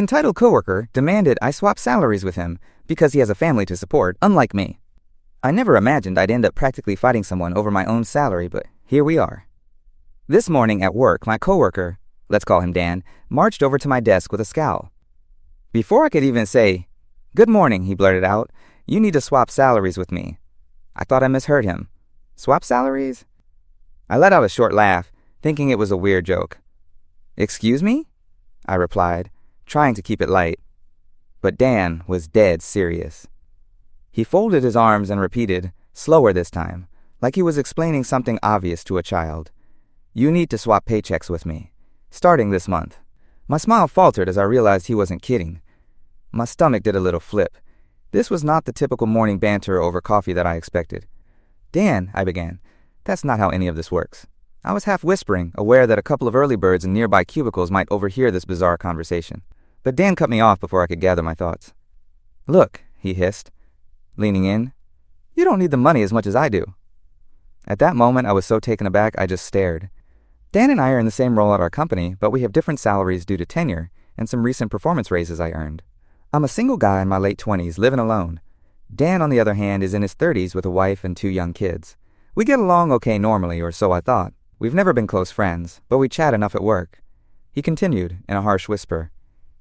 entitled coworker demanded I swap salaries with him because he has a family to support, unlike me. I never imagined I'd end up practically fighting someone over my own salary, but here we are. This morning at work, my coworker, let's call him Dan, marched over to my desk with a scowl. Before I could even say, "Good morning," he blurted out, "You need to swap salaries with me." I thought I misheard him. Swap salaries? I let out a short laugh, thinking it was a weird joke. "Excuse me?" I replied, trying to keep it light. But Dan was dead serious. He folded his arms and repeated, slower this time, like he was explaining something obvious to a child. "You need to swap paychecks with me, starting this month." My smile faltered as I realized he wasn't kidding. My stomach did a little flip. This was not the typical morning banter over coffee that I expected. "Dan," I began, "that's not how any of this works." I was half whispering, aware that a couple of early birds in nearby cubicles might overhear this bizarre conversation. But Dan cut me off before I could gather my thoughts. "Look," he hissed, leaning in, "you don't need the money as much as I do." At that moment, I was so taken aback I just stared. Dan and I are in the same role at our company, but we have different salaries due to tenure and some recent performance raises I earned. I'm a single guy in my late 20s, living alone. Dan, on the other hand, is in his 30s with a wife and 2 young kids. We get along okay normally, or so I thought. We've never been close friends, but we chat enough at work. He continued, in a harsh whisper,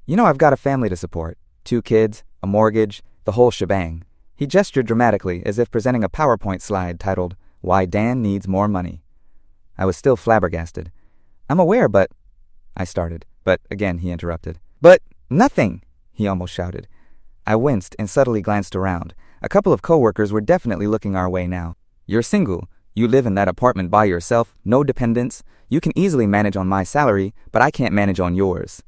"You know I've got a family to support. 2 kids, a mortgage, the whole shebang." He gestured dramatically as if presenting a PowerPoint slide titled, "Why Dan Needs More Money." I was still flabbergasted. "I'm aware, but—" I started, but again he interrupted. "But nothing!" he almost shouted. I winced and subtly glanced around. A couple of coworkers were definitely looking our way now. "You're single. You live in that apartment by yourself, no dependents. You can easily manage on my salary, but I can't manage on yours.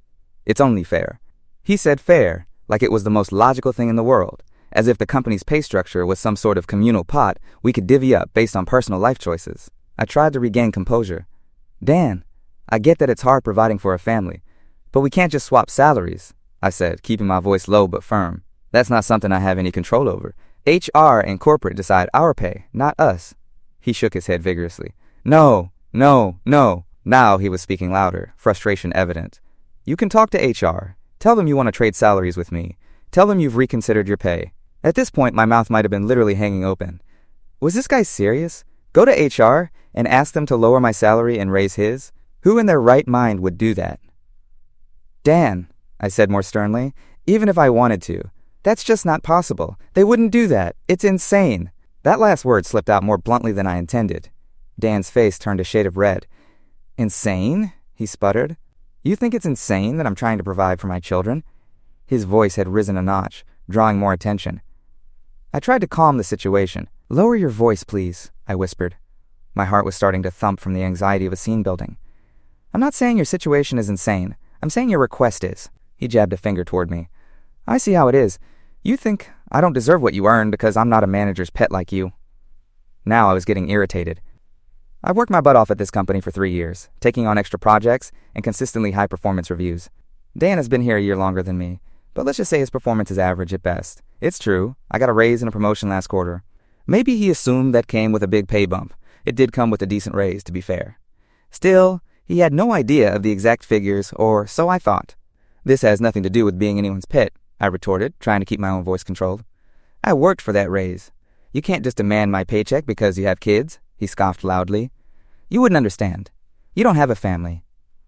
It's only fair." He said fair, like it was the most logical thing in the world, as if the company's pay structure was some sort of communal pot we could divvy up based on personal life choices. I tried to regain composure. "Dan, I get that it's hard providing for a family, but we can't just swap salaries," I said, keeping my voice low but firm. "That's not something I have any control over. HR and corporate decide our pay, not us." He shook his head vigorously. "No, no, no." Now he was speaking louder, frustration evident. "You can talk to HR. Tell them you want to trade salaries with me. Tell them you've reconsidered your pay." At this point, my mouth might have been literally hanging open. Was this guy serious? Go to HR and ask them to lower my salary and raise his? Who in their right mind would do that? "Dan," I said more sternly, "even if I wanted to, that's just not possible. They wouldn't do that. It's insane." That last word slipped out more bluntly than I intended. Dan's face turned a shade of red. "Insane?" he sputtered. "You think it's insane that I'm trying to provide for my children?" His voice had risen a notch, drawing more attention. I tried to calm the situation. "Lower your voice, please," I whispered. My heart was starting to thump from the anxiety of a scene building. "I'm not saying your situation is insane. I'm saying your request is." He jabbed a finger toward me. "I see how it is. You think I don't deserve what you earn because I'm not a manager's pet like you." Now I was getting irritated. I've worked my butt off at this company for 3 years, taking on extra projects and consistently high performance reviews. Dan has been here a year longer than me, but let's just say his performance is average at best. It's true, I got a raise and a promotion last quarter. Maybe he assumed that came with a big pay bump. It did come with a decent raise, to be fair. Still, he had no idea of the exact figures, or so I thought. "This has nothing to do with being anyone's pet," I retorted, trying to keep my own voice controlled. "I worked for that raise. You can't just demand my paycheck because you have kids," he scoffed loudly. "You wouldn't understand. You don't have a family.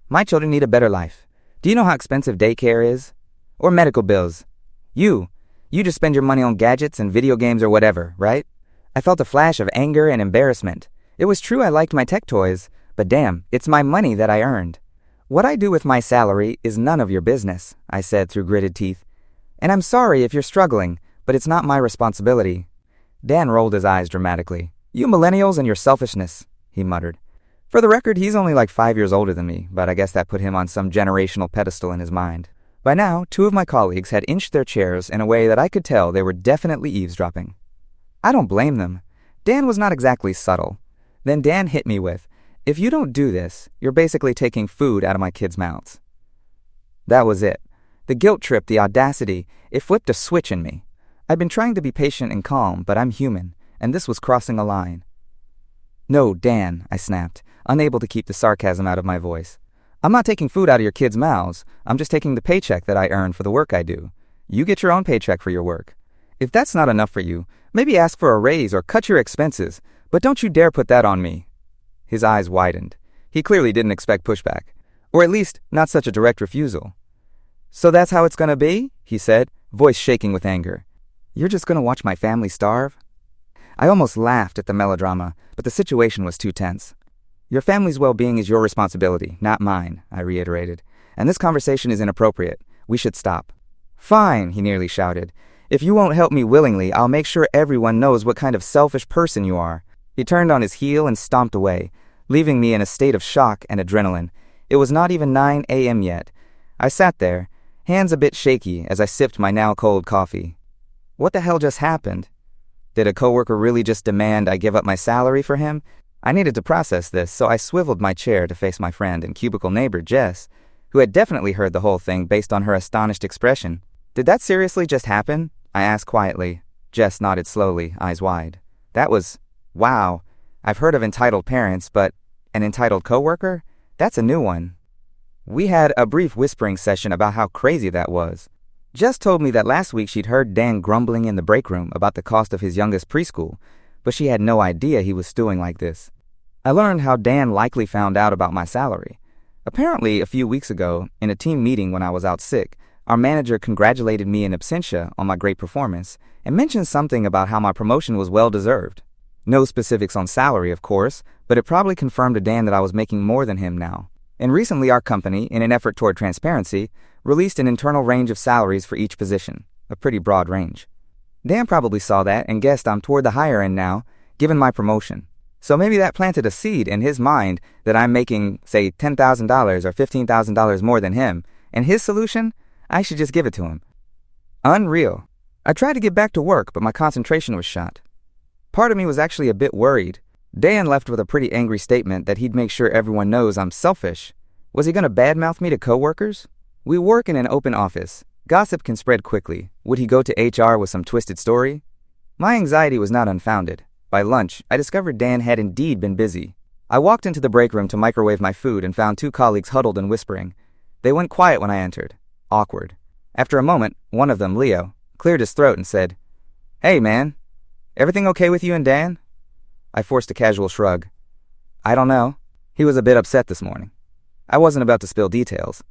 My children need a better life. Do you know how expensive daycare is? Or medical bills? You just spend your money on gadgets and video games or whatever, right?" I felt a flash of anger and embarrassment. It was true I liked my tech toys, but damn, it's my money that I earned. "What I do with my salary is none of your business," I said through gritted teeth. "And I'm sorry if you're struggling, but it's not my responsibility." Dan rolled his eyes dramatically. "You millennials and your selfishness," he muttered. For the record, he's only like 5 years older than me, but I guess that put him on some generational pedestal in his mind. By now, 2 of my colleagues had inched their chairs in a way that I could tell they were definitely eavesdropping. I don't blame them. Dan was not exactly subtle. Then Dan hit me with, "If you don't do this, you're basically taking food out of my kids' mouths." That was it. The guilt trip, the audacity, it flipped a switch in me. I'd been trying to be patient and calm, but I'm human, and this was crossing a line. "No, Dan," I snapped, unable to keep the sarcasm out of my voice. I'm not taking food out of your kids' mouths. I'm just taking the paycheck that I earn for the work I do. You get your own paycheck for your work. If that's not enough for you, maybe ask for a raise or cut your expenses, but don't you dare put that on me." His eyes widened. He clearly didn't expect pushback, or at least not such a direct refusal. "So that's how it's gonna be?" he said, voice shaking with anger. "You're just gonna watch my family starve?" I almost laughed at the melodrama, but the situation was too tense. "Your family's well-being is your responsibility, not mine," I reiterated, "and this conversation is inappropriate. We should stop." "Fine," he nearly shouted. "If you won't help me willingly, I'll make sure everyone knows what kind of selfish person you are." He turned on his heel and stomped away, leaving me in a state of shock and adrenaline. It was not even 9 a.m. yet. I sat there, hands a bit shaky as I sipped my now-cold coffee. What the hell just happened? Did a coworker really just demand I give up my salary for him? I needed to process this, so I swiveled my chair to face my friend and cubicle neighbor, Jess, who had definitely heard the whole thing based on her astonished expression. "Did that seriously just happen?" I asked quietly. Jess nodded slowly, eyes wide. "That was... wow. I've heard of entitled parents, but an entitled coworker? That's a new one." We had a brief whispering session about how crazy that was. Jess told me that last week she'd heard Dan grumbling in the break room about the cost of his youngest preschool, but she had no idea he was stewing like this. I learned how Dan likely found out about my salary. Apparently, a few weeks ago, in a team meeting when I was out sick, our manager congratulated me in absentia on my great performance and mentioned something about how my promotion was well-deserved. No specifics on salary, of course, but it probably confirmed to Dan that I was making more than him now. And recently our company, in an effort toward transparency, released an internal range of salaries for each position, a pretty broad range. Dan probably saw that and guessed I'm toward the higher end now, given my promotion. So maybe that planted a seed in his mind that I'm making, say, $10,000 or $15,000 more than him, and his solution? I should just give it to him. Unreal. I tried to get back to work, but my concentration was shot. Part of me was actually a bit worried. Dan left with a pretty angry statement that he'd make sure everyone knows I'm selfish. Was he going to badmouth me to coworkers? We work in an open office. Gossip can spread quickly. Would he go to HR with some twisted story? My anxiety was not unfounded. By lunch, I discovered Dan had indeed been busy. I walked into the break room to microwave my food and found two colleagues huddled and whispering. They went quiet when I entered. Awkward. After a moment, one of them, Leo, cleared his throat and said, "Hey, man. Everything okay with you and Dan?" I forced a casual shrug. "I don't know. He was a bit upset this morning." I wasn't about to spill details.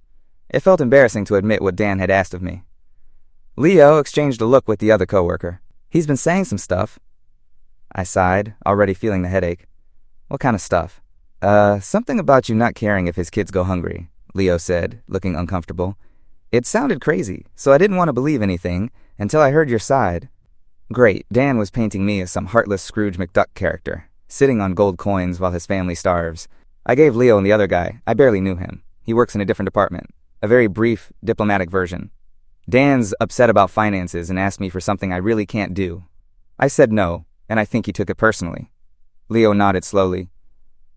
It felt embarrassing to admit what Dan had asked of me. Leo exchanged a look with the other coworker. "He's been saying some stuff." I sighed, already feeling the headache. "What kind of stuff?" Something about you not caring if his kids go hungry," Leo said, looking uncomfortable. "It sounded crazy, so I didn't want to believe anything until I heard your side." Great, Dan was painting me as some heartless Scrooge McDuck character, sitting on gold coins while his family starves. I gave Leo and the other guy, I barely knew him. He works in a different department. A very brief, diplomatic version. "Dan's upset about finances and asked me for something I really can't do." I said no, and I think he took it personally. Leo nodded slowly.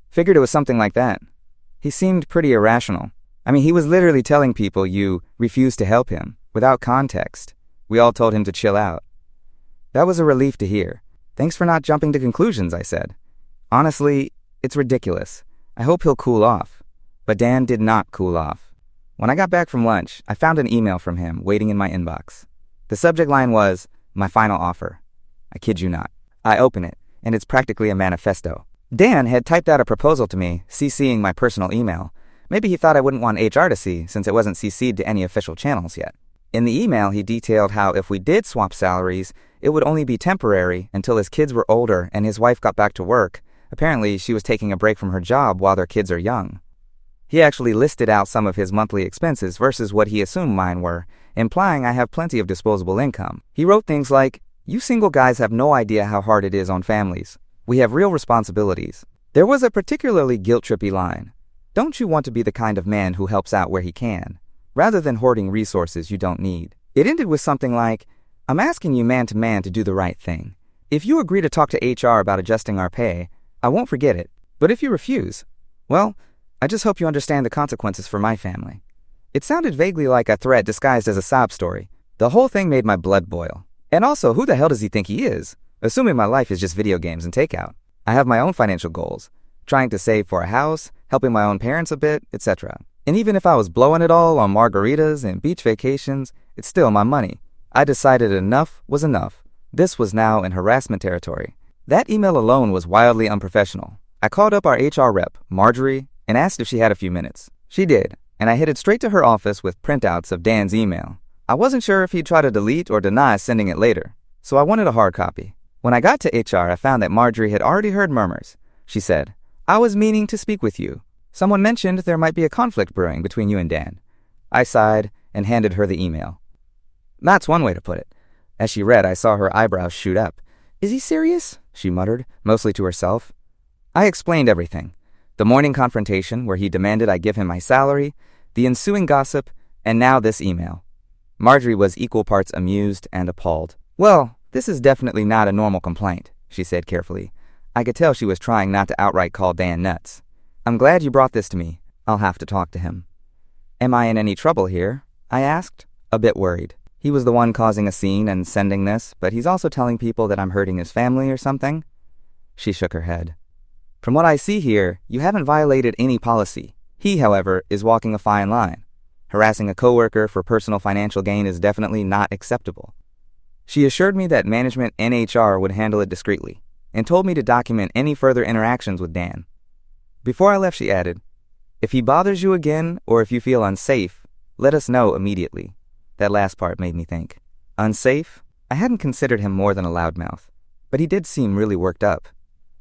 "Figured it was something like that. He seemed pretty irrational. I mean, he was literally telling people you refused to help him, without context. We all told him to chill out." That was a relief to hear. "Thanks for not jumping to conclusions," I said. "Honestly, it's ridiculous. I hope he'll cool off." But Dan did not cool off. When I got back from lunch, I found an email from him waiting in my inbox. The subject line was, "My final offer." I kid you not. I open it, and it's practically a manifesto. Dan had typed out a proposal to me, CCing my personal email. Maybe he thought I wouldn't want HR to see, since it wasn't CC'd to any official channels yet. In the email, he detailed how if we did swap salaries, it would only be temporary until his kids were older and his wife got back to work. Apparently, she was taking a break from her job while their kids are young. He actually listed out some of his monthly expenses versus what he assumed mine were, implying I have plenty of disposable income. He wrote things like, "You single guys have no idea how hard it is on families. We have real responsibilities." There was a particularly guilt-trippy line. "Don't you want to be the kind of man who helps out where he can, rather than hoarding resources you don't need?" It ended with something like, "I'm asking you man to man to do the right thing. If you agree to talk to HR about adjusting our pay, I won't forget it. But if you refuse, well, I just hope you understand the consequences for my family." It sounded vaguely like a threat disguised as a sob story. The whole thing made my blood boil. And also, who the hell does he think he is? Assuming my life is just video games and takeout. I have my own financial goals. Trying to save for a house, helping my own parents a bit, etc. And even if I was blowing it all on margaritas and beach vacations, it's still my money. I decided enough was enough. This was now in harassment territory. That email alone was wildly unprofessional. I called up our HR rep, Marjorie, and asked if she had a few minutes. She did, and I headed straight to her office with printouts of Dan's email. I wasn't sure if he'd try to delete or deny sending it later, so I wanted a hard copy. When I got to HR, I found that Marjorie had already heard murmurs. She said, "I was meaning to speak with you. Someone mentioned there might be a conflict brewing between you and Dan." I sighed and handed her the email. That's one way to put it. As she read, I saw her eyebrows shoot up. "Is he serious?" she muttered, mostly to herself. I explained everything. The morning confrontation where he demanded I give him my salary, the ensuing gossip, and now this email. Marjorie was equal parts amused and appalled. "Well, this is definitely not a normal complaint," she said carefully. I could tell she was trying not to outright call Dan nuts. "I'm glad you brought this to me. I'll have to talk to him." "Am I in any trouble here?" I asked, a bit worried. He was the one causing a scene and sending this, but he's also telling people that I'm hurting his family or something. She shook her head. "From what I see here, you haven't violated any policy. He, however, is walking a fine line. Harassing a coworker for personal financial gain is definitely not acceptable." She assured me that management and HR would handle it discreetly, and told me to document any further interactions with Dan. Before I left, she added, "If he bothers you again, or if you feel unsafe, let us know immediately." That last part made me think. Unsafe? I hadn't considered him more than a loudmouth, but he did seem really worked up.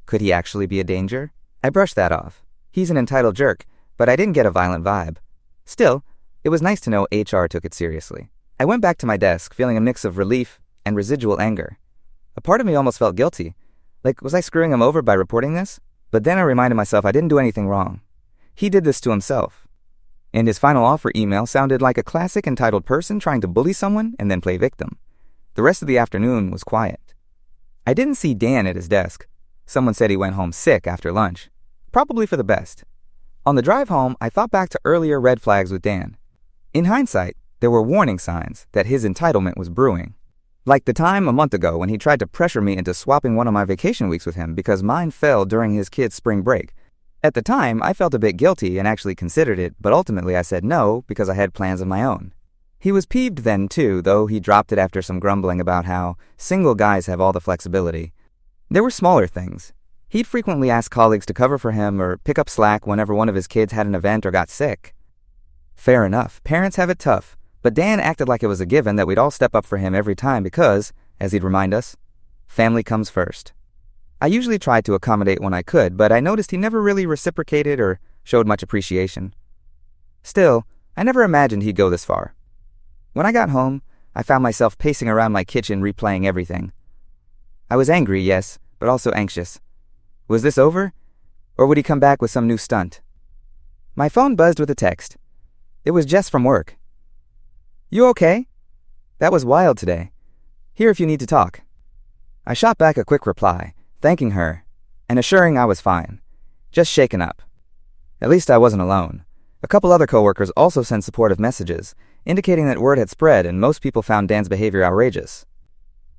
Could he actually be a danger? I brushed that off. He's an entitled jerk, but I didn't get a violent vibe. Still, it was nice to know HR took it seriously. I went back to my desk, feeling a mix of relief and residual anger. A part of me almost felt guilty. Like, was I screwing him over by reporting this? But then I reminded myself I didn't do anything wrong. He did this to himself. And his final offer email sounded like a classic entitled person trying to bully someone and then play victim. The rest of the afternoon was quiet. I didn't see Dan at his desk. Someone said he went home sick after lunch. Probably for the best. On the drive home, I thought back to earlier red flags with Dan. In hindsight, there were warning signs that his entitlement was brewing. Like the time a month ago when he tried to pressure me into swapping one of my vacation weeks with him because mine fell during his kid's spring break. At the time, I felt a bit guilty and actually considered it, but ultimately I said no because I had plans of my own. He was peeved then too, though he dropped it after some grumbling about how single guys have all the flexibility. There were smaller things. He'd frequently ask colleagues to cover for him or pick up slack whenever one of his kids had an event or got sick. Fair enough, parents have it tough, but Dan acted like it was a given that we'd all step up for him every time because, as he'd remind us, family comes first. I usually tried to accommodate when I could, but I noticed he never really reciprocated or showed much appreciation. Still, I never imagined he'd go this far. When I got home, I found myself pacing around my kitchen replaying everything. I was angry, yes, but also anxious. Was this over? Or would he come back with some new stunt? My phone buzzed with a text. It was Jess from work. "You okay? That was wild today. Here if you need to talk." I shot back a quick reply, thanking her, and assuring I was fine, just shaken up. At least I wasn't alone. A couple other coworkers also sent supportive messages, indicating that word had spread and most people found Dan's behavior outrageous.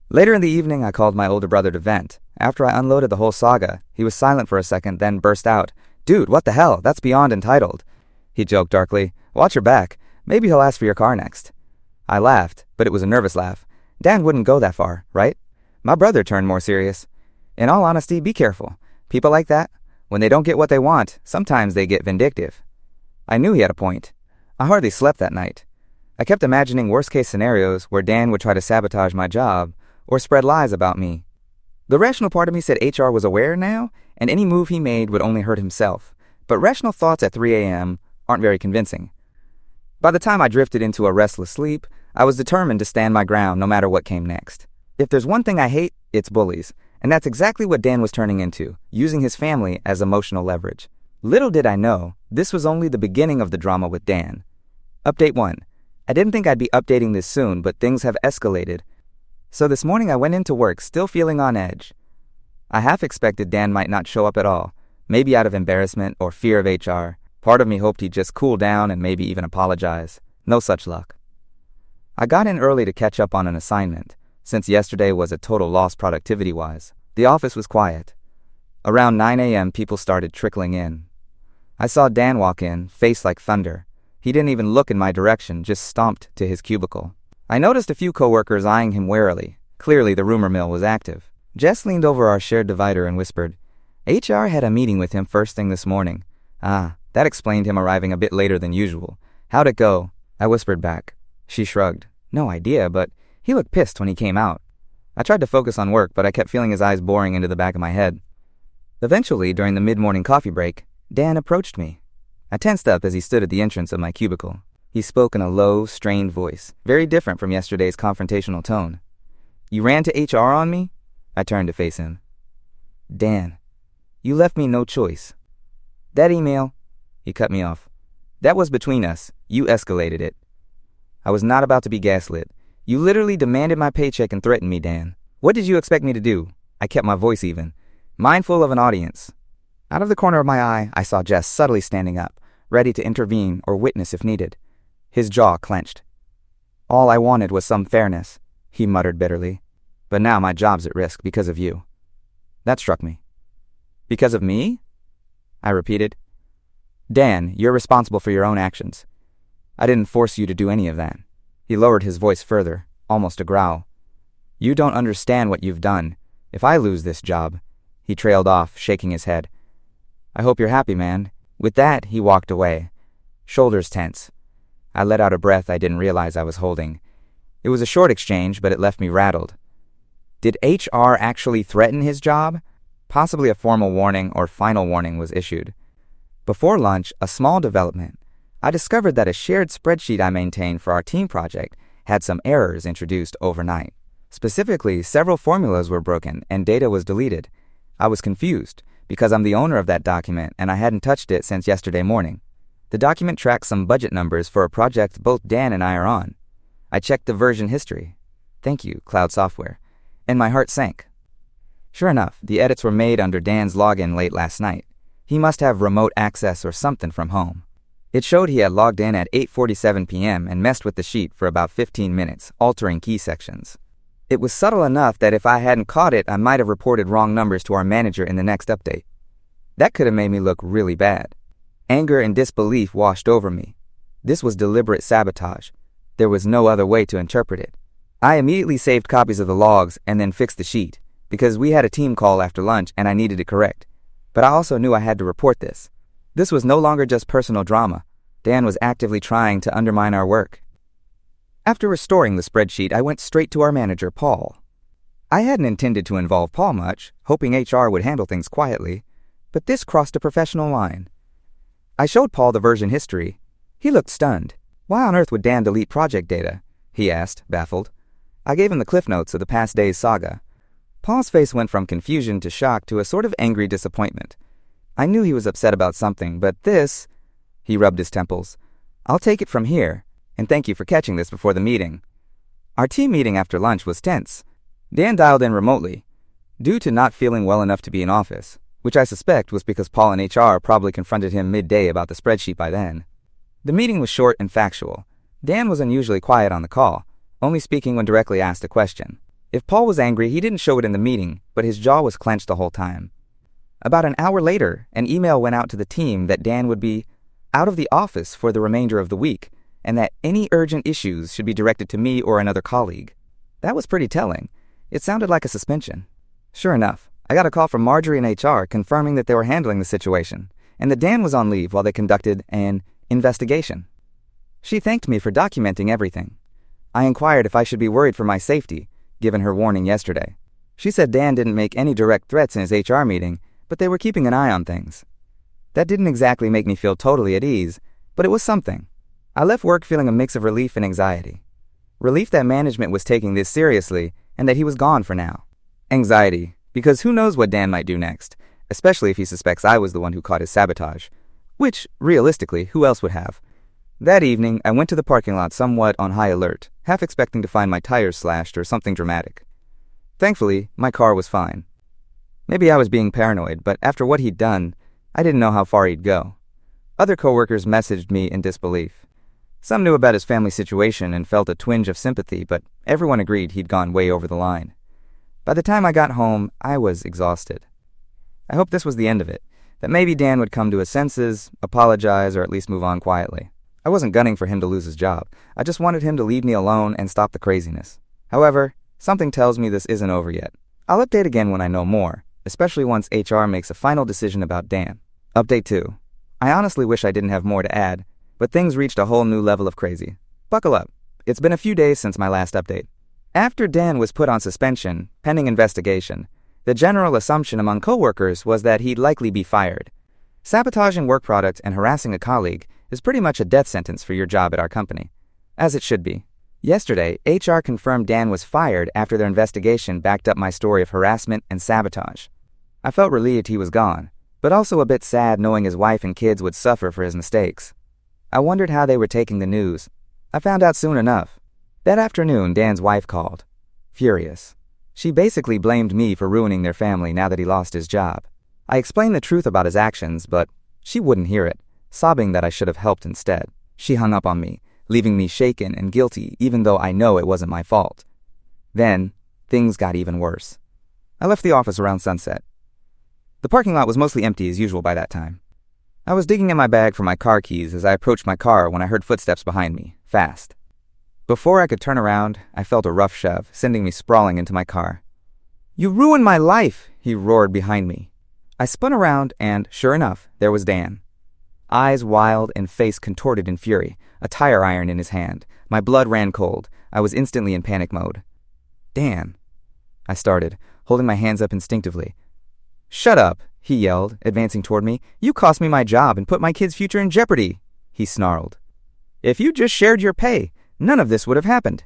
Later in the evening, I called my older brother to vent. After I unloaded the whole saga, he was silent for a second, then burst out, "Dude, what the hell? That's beyond entitled." He joked darkly, "Watch your back. Maybe he'll ask for your car next." I laughed, but it was a nervous laugh. Dan wouldn't go that far, right? My brother turned more serious. "In all honesty, be careful. People like that, when they don't get what they want, sometimes they get vindictive." I knew he had a point. I hardly slept that night. I kept imagining worst-case scenarios where Dan would try to sabotage my job or spread lies about me. The rational part of me said HR was aware now, and any move he made would only hurt himself. But rational thoughts at 3 a.m. aren't very convincing. By the time I drifted into a restless sleep, I was determined to stand my ground no matter what came next. If there's one thing I hate, it's bullies. And that's exactly what Dan was turning into, using his family as emotional leverage. Little did I know, this was only the beginning of the drama with Dan. Update 1. I didn't think I'd be updating this soon, but things have escalated. So this morning I went into work still feeling on edge. I half expected Dan might not show up at all, maybe out of embarrassment or fear of HR. Part of me hoped he'd just cool down and maybe even apologize. No such luck. I got in early to catch up on an assignment, since yesterday was a total loss productivity-wise. The office was quiet. Around 9 a.m., people started trickling in. I saw Dan walk in, face like thunder. He didn't even look in my direction, just stomped to his cubicle. I noticed a few coworkers eyeing him warily. Clearly, the rumor mill was active. Jess leaned over our shared divider and whispered, HR had a meeting with him first thing this morning. Ah, that explained him arriving a bit later than usual. How'd it go? I whispered back. She shrugged. No idea, but he looked pissed when he came out. I tried to focus on work, but I kept feeling his eyes boring into the back of my head. Eventually, during the mid-morning coffee break, Dan approached me. I tensed up as he stood at the entrance of my cubicle. He spoke in a low, strained voice, very different from yesterday's confrontational tone. You ran to HR on me? I turned to face him. Dan, you left me no choice. That email, he cut me off. That was between us. You escalated it. I was not about to be gaslit. You literally demanded my paycheck and threatened me, Dan. What did you expect me to do? I kept my voice even, mindful of an audience. Out of the corner of my eye, I saw Jess subtly standing up, ready to intervene or witness if needed. His jaw clenched. All I wanted was some fairness, he muttered bitterly. But now my job's at risk because of you. That struck me. Because of me? I repeated. Dan, you're responsible for your own actions. I didn't force you to do any of that. He lowered his voice further, almost a growl. You don't understand what you've done. If I lose this job, he trailed off, shaking his head. I hope you're happy, man. With that, he walked away, shoulders tense. I let out a breath I didn't realize I was holding. It was a short exchange, but it left me rattled. Did HR actually threaten his job? Possibly a formal warning or final warning was issued. Before lunch, a small development. I discovered that a shared spreadsheet I maintained for our team project had some errors introduced overnight. Specifically, several formulas were broken and data was deleted. I was confused because I'm the owner of that document and I hadn't touched it since yesterday morning. The document tracks some budget numbers for a project both Dan and I are on. I checked the version history. Thank you, cloud software. And my heart sank. Sure enough, the edits were made under Dan's login late last night. He must have remote access or something from home. It showed he had logged in at 8:47 p.m. and messed with the sheet for about 15 minutes, altering key sections. It was subtle enough that if I hadn't caught it, I might have reported wrong numbers to our manager in the next update. That could have made me look really bad. Anger and disbelief washed over me. This was deliberate sabotage. There was no other way to interpret it. I immediately saved copies of the logs and then fixed the sheet, because we had a team call after lunch and I needed to correct. But I also knew I had to report this. This was no longer just personal drama. Dan was actively trying to undermine our work. After restoring the spreadsheet, I went straight to our manager, Paul. I hadn't intended to involve Paul much, hoping HR would handle things quietly, but this crossed a professional line. I showed Paul the version history. He looked stunned. Why on earth would Dan delete project data? He asked, baffled. I gave him the cliff notes of the past day's saga. Paul's face went from confusion to shock to a sort of angry disappointment. I knew he was upset about something, but this... He rubbed his temples. I'll take it from here, and thank you for catching this before the meeting. Our team meeting after lunch was tense. Dan dialed in remotely, due to not feeling well enough to be in office, which I suspect was because Paul and HR probably confronted him midday about the spreadsheet by then. The meeting was short and factual. Dan was unusually quiet on the call, only speaking when directly asked a question. If Paul was angry, he didn't show it in the meeting, but his jaw was clenched the whole time. About an hour later, an email went out to the team that Dan would be out of the office for the remainder of the week, and that any urgent issues should be directed to me or another colleague. That was pretty telling. It sounded like a suspension. Sure enough, I got a call from Marjorie and HR confirming that they were handling the situation, and that Dan was on leave while they conducted an investigation. She thanked me for documenting everything. I inquired if I should be worried for my safety, given her warning yesterday. She said Dan didn't make any direct threats in his HR meeting, but they were keeping an eye on things. That didn't exactly make me feel totally at ease, but it was something. I left work feeling a mix of relief and anxiety. Relief that management was taking this seriously and that he was gone for now. Anxiety, because who knows what Dan might do next, especially if he suspects I was the one who caught his sabotage. Which, realistically, who else would have? That evening, I went to the parking lot somewhat on high alert, half expecting to find my tires slashed or something dramatic. Thankfully, my car was fine. Maybe I was being paranoid, but after what he'd done, I didn't know how far he'd go. Other coworkers messaged me in disbelief. Some knew about his family situation and felt a twinge of sympathy, but everyone agreed he'd gone way over the line. By the time I got home, I was exhausted. I hoped this was the end of it, that maybe Dan would come to his senses, apologize, or at least move on quietly. I wasn't gunning for him to lose his job. I just wanted him to leave me alone and stop the craziness. However, something tells me this isn't over yet. I'll update again when I know more, especially once HR makes a final decision about Dan. Update 2. I honestly wish I didn't have more to add, but things reached a whole new level of crazy. Buckle up. It's been a few days since my last update. After Dan was put on suspension, pending investigation, the general assumption among coworkers was that he'd likely be fired. Sabotaging work product and harassing a colleague is pretty much a death sentence for your job at our company, as it should be. Yesterday, HR confirmed Dan was fired after their investigation backed up my story of harassment and sabotage. I felt relieved he was gone, but also a bit sad knowing his wife and kids would suffer for his mistakes. I wondered how they were taking the news. I found out soon enough. That afternoon, Dan's wife called, furious. She basically blamed me for ruining their family now that he lost his job. I explained the truth about his actions, but she wouldn't hear it, sobbing that I should have helped instead. She hung up on me, leaving me shaken and guilty even though I know it wasn't my fault. Then, things got even worse. I left the office around sunset. The parking lot was mostly empty as usual by that time. I was digging in my bag for my car keys as I approached my car when I heard footsteps behind me, fast. Before I could turn around, I felt a rough shove, sending me sprawling into my car. "You ruined my life!" he roared behind me. I spun around and, sure enough, there was Dan. Eyes wild and face contorted in fury, a tire iron in his hand. My blood ran cold. I was instantly in panic mode. "Dan," I started, holding my hands up instinctively. "Shut up," he yelled, advancing toward me. "You cost me my job and put my kid's future in jeopardy," he snarled. "If you just shared your pay, none of this would have happened."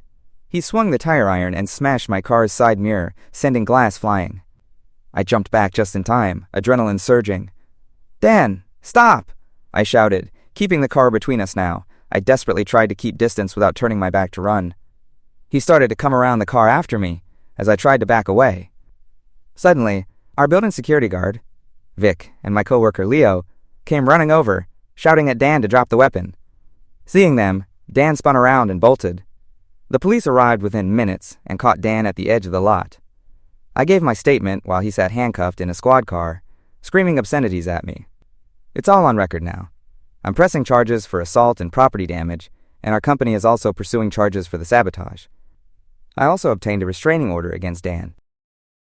He swung the tire iron and smashed my car's side mirror, sending glass flying. I jumped back just in time, adrenaline surging. "Dan, stop!" I shouted, keeping the car between us now. I desperately tried to keep distance without turning my back to run. He started to come around the car after me, as I tried to back away. Suddenly, our building security guard, Vic, and my coworker Leo, came running over, shouting at Dan to drop the weapon. Seeing them, Dan spun around and bolted. The police arrived within minutes and caught Dan at the edge of the lot. I gave my statement while he sat handcuffed in a squad car, screaming obscenities at me. It's all on record now. I'm pressing charges for assault and property damage, and our company is also pursuing charges for the sabotage. I also obtained a restraining order against Dan.